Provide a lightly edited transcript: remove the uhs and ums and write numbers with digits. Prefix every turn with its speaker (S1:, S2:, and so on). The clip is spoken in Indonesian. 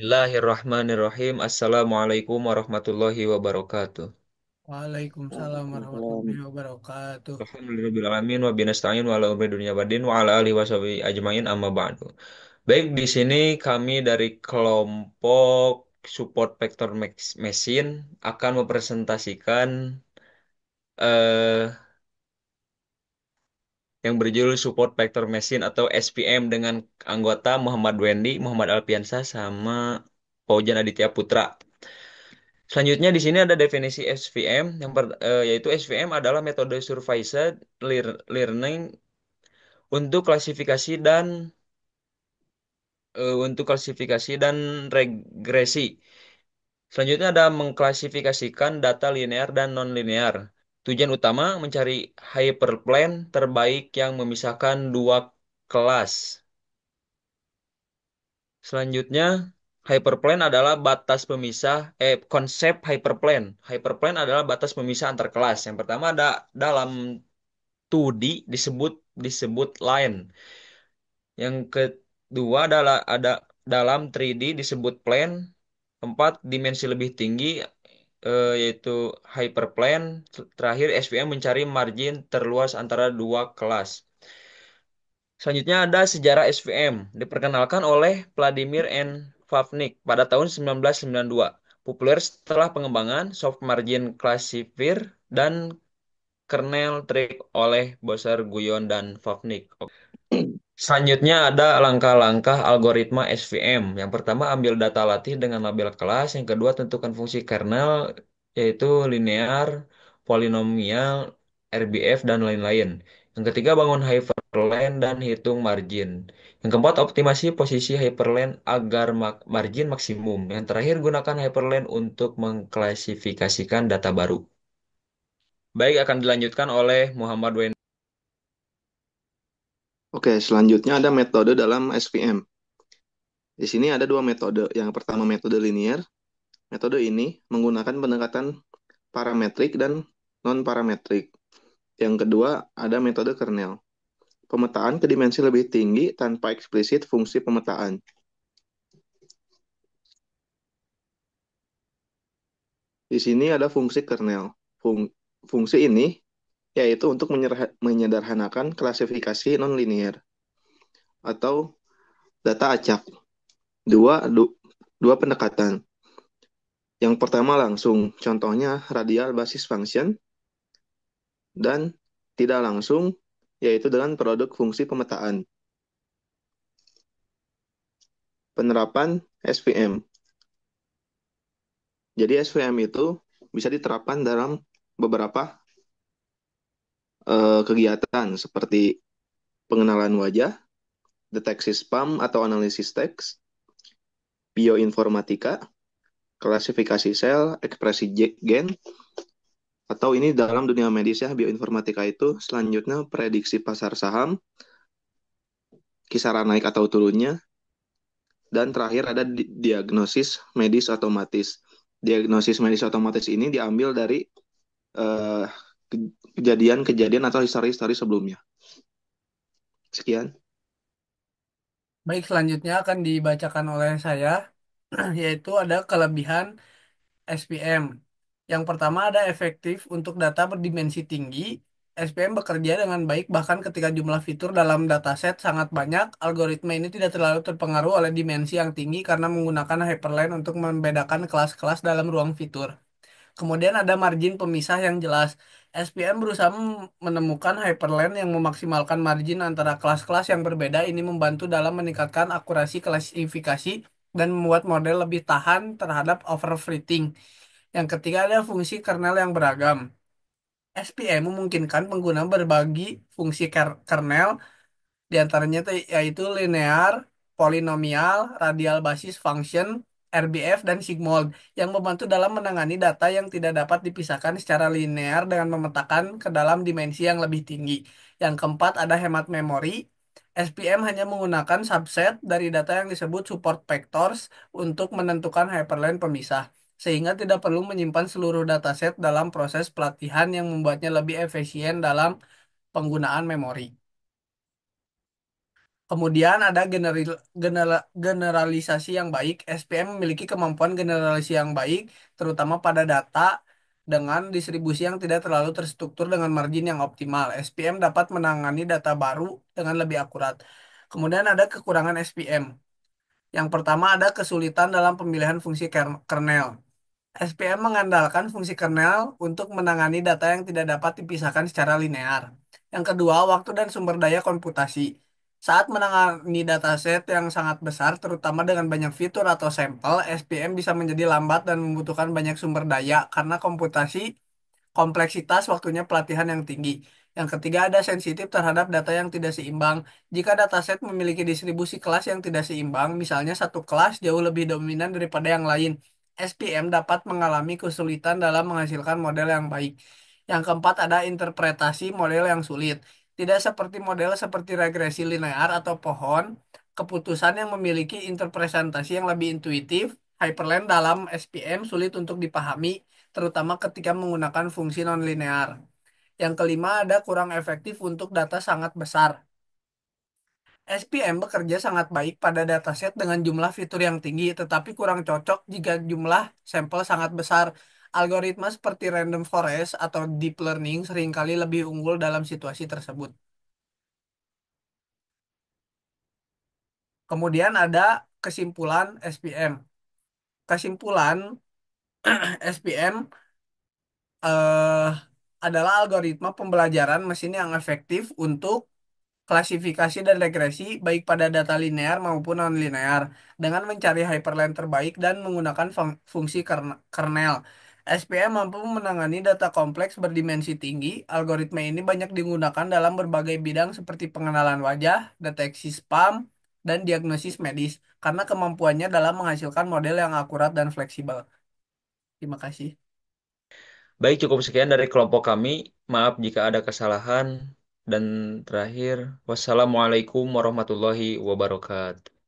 S1: Bismillahirrahmanirrahim. Assalamualaikum warahmatullahi wabarakatuh.
S2: Waalaikumsalam
S3: Waalaikumsalam.
S2: warahmatullahi wabarakatuh.
S1: Alhamdulillahirabbil wa binasta'in wa ala umri dunya badin wa ala alihi washabihi ajmain amma ba'du. Baik, di sini kami dari kelompok support vector machine akan mempresentasikan eh, yang berjudul support vector machine atau SVM dengan anggota Muhammad Wendy, Muhammad Alpiansah sama Paujan Aditya Putra. Selanjutnya di sini ada definisi SVM yaitu SVM adalah metode supervised learning untuk klasifikasi dan regresi. Selanjutnya ada mengklasifikasikan data linear dan non-linear. Tujuan utama mencari hyperplane terbaik yang memisahkan dua kelas. Selanjutnya, hyperplane adalah konsep hyperplane. Hyperplane adalah batas pemisah antar kelas. Yang pertama ada dalam 2D disebut line. Yang kedua adalah ada dalam 3D disebut plane. Keempat, dimensi lebih tinggi yaitu hyperplane. Terakhir, SVM mencari margin terluas antara dua kelas. Selanjutnya ada sejarah SVM. Diperkenalkan oleh Vladimir N. Pavlik pada tahun 1992. Populer setelah pengembangan soft margin classifier dan kernel trick oleh Bowser, Guyon, dan Pavlik. Selanjutnya ada langkah-langkah algoritma SVM. Yang pertama, ambil data latih dengan label kelas. Yang kedua, tentukan fungsi kernel, yaitu linear, polinomial, RBF, dan lain-lain. Yang ketiga, bangun hyperlane dan hitung margin. Yang keempat, optimasi posisi hyperlane agar margin maksimum. Yang terakhir, gunakan hyperlane untuk mengklasifikasikan data baru. Baik, akan dilanjutkan oleh Muhammad Wen.
S3: Oke, selanjutnya ada metode dalam SVM. Di sini ada dua metode. Yang pertama metode linear. Metode ini menggunakan pendekatan parametrik dan non-parametrik. Yang kedua ada metode kernel. Pemetaan ke dimensi lebih tinggi tanpa eksplisit fungsi pemetaan. Di sini ada fungsi kernel. Fungsi ini yaitu untuk menyederhanakan klasifikasi non-linear atau data acak. Dua pendekatan. Yang pertama langsung, contohnya radial basis function, dan tidak langsung, yaitu dengan produk fungsi pemetaan. Penerapan SVM. Jadi SVM itu bisa diterapkan dalam beberapa kegiatan seperti pengenalan wajah, deteksi spam atau analisis teks, bioinformatika, klasifikasi sel, ekspresi gen, atau ini dalam dunia medis ya, bioinformatika itu selanjutnya prediksi pasar saham, kisaran naik atau turunnya, dan terakhir ada diagnosis medis otomatis. Diagnosis medis otomatis ini diambil dari eh, kejadian-kejadian atau histori-histori sebelumnya. Sekian.
S2: Baik, selanjutnya akan dibacakan oleh saya, yaitu ada kelebihan SPM. Yang pertama ada efektif untuk data berdimensi tinggi. SPM bekerja dengan baik bahkan ketika jumlah fitur dalam dataset sangat banyak. Algoritma ini tidak terlalu terpengaruh oleh dimensi yang tinggi karena menggunakan hyperlane untuk membedakan kelas-kelas dalam ruang fitur. Kemudian ada margin pemisah yang jelas. SPM berusaha menemukan hyperlane yang memaksimalkan margin antara kelas-kelas yang berbeda. Ini membantu dalam meningkatkan akurasi klasifikasi dan membuat model lebih tahan terhadap overfitting. Yang ketiga ada fungsi kernel yang beragam. SPM memungkinkan pengguna berbagi fungsi kernel di antaranya yaitu linear, polinomial, radial basis function, RBF, dan sigmoid yang membantu dalam menangani data yang tidak dapat dipisahkan secara linear dengan memetakan ke dalam dimensi yang lebih tinggi. Yang keempat ada hemat memori. SPM hanya menggunakan subset dari data yang disebut support vectors untuk menentukan hyperlane pemisah, sehingga tidak perlu menyimpan seluruh dataset dalam proses pelatihan yang membuatnya lebih efisien dalam penggunaan memori. Kemudian ada generalisasi yang baik. SPM memiliki kemampuan generalisasi yang baik, terutama pada data dengan distribusi yang tidak terlalu terstruktur dengan margin yang optimal. SPM dapat menangani data baru dengan lebih akurat. Kemudian ada kekurangan SPM. Yang pertama ada kesulitan dalam pemilihan fungsi kernel. SPM mengandalkan fungsi kernel untuk menangani data yang tidak dapat dipisahkan secara linear. Yang kedua, waktu dan sumber daya komputasi. Saat menangani dataset yang sangat besar, terutama dengan banyak fitur atau sampel, SPM bisa menjadi lambat dan membutuhkan banyak sumber daya karena komputasi kompleksitas waktunya pelatihan yang tinggi. Yang ketiga ada sensitif terhadap data yang tidak seimbang. Jika dataset memiliki distribusi kelas yang tidak seimbang, misalnya satu kelas jauh lebih dominan daripada yang lain, SPM dapat mengalami kesulitan dalam menghasilkan model yang baik. Yang keempat ada interpretasi model yang sulit. Tidak seperti model seperti regresi linear atau pohon, keputusan yang memiliki interpretasi yang lebih intuitif, hyperlink dalam SPM sulit untuk dipahami terutama ketika menggunakan fungsi nonlinear. Yang kelima ada kurang efektif untuk data sangat besar. SPM bekerja sangat baik pada dataset dengan jumlah fitur yang tinggi, tetapi kurang cocok jika jumlah sampel sangat besar. Algoritma seperti random forest atau deep learning seringkali lebih unggul dalam situasi tersebut. Kemudian ada kesimpulan SPM. Kesimpulan SPM eh, adalah algoritma pembelajaran mesin yang efektif untuk klasifikasi dan regresi baik pada data linear maupun non-linear dengan mencari hyperlink terbaik dan menggunakan fungsi kernel. SPM mampu menangani data kompleks berdimensi tinggi. Algoritma ini banyak digunakan dalam berbagai bidang seperti pengenalan wajah, deteksi spam, dan diagnosis medis karena kemampuannya dalam menghasilkan model yang akurat dan fleksibel. Terima kasih.
S1: Baik, cukup sekian dari kelompok kami. Maaf jika ada kesalahan. Dan terakhir, wassalamualaikum warahmatullahi wabarakatuh.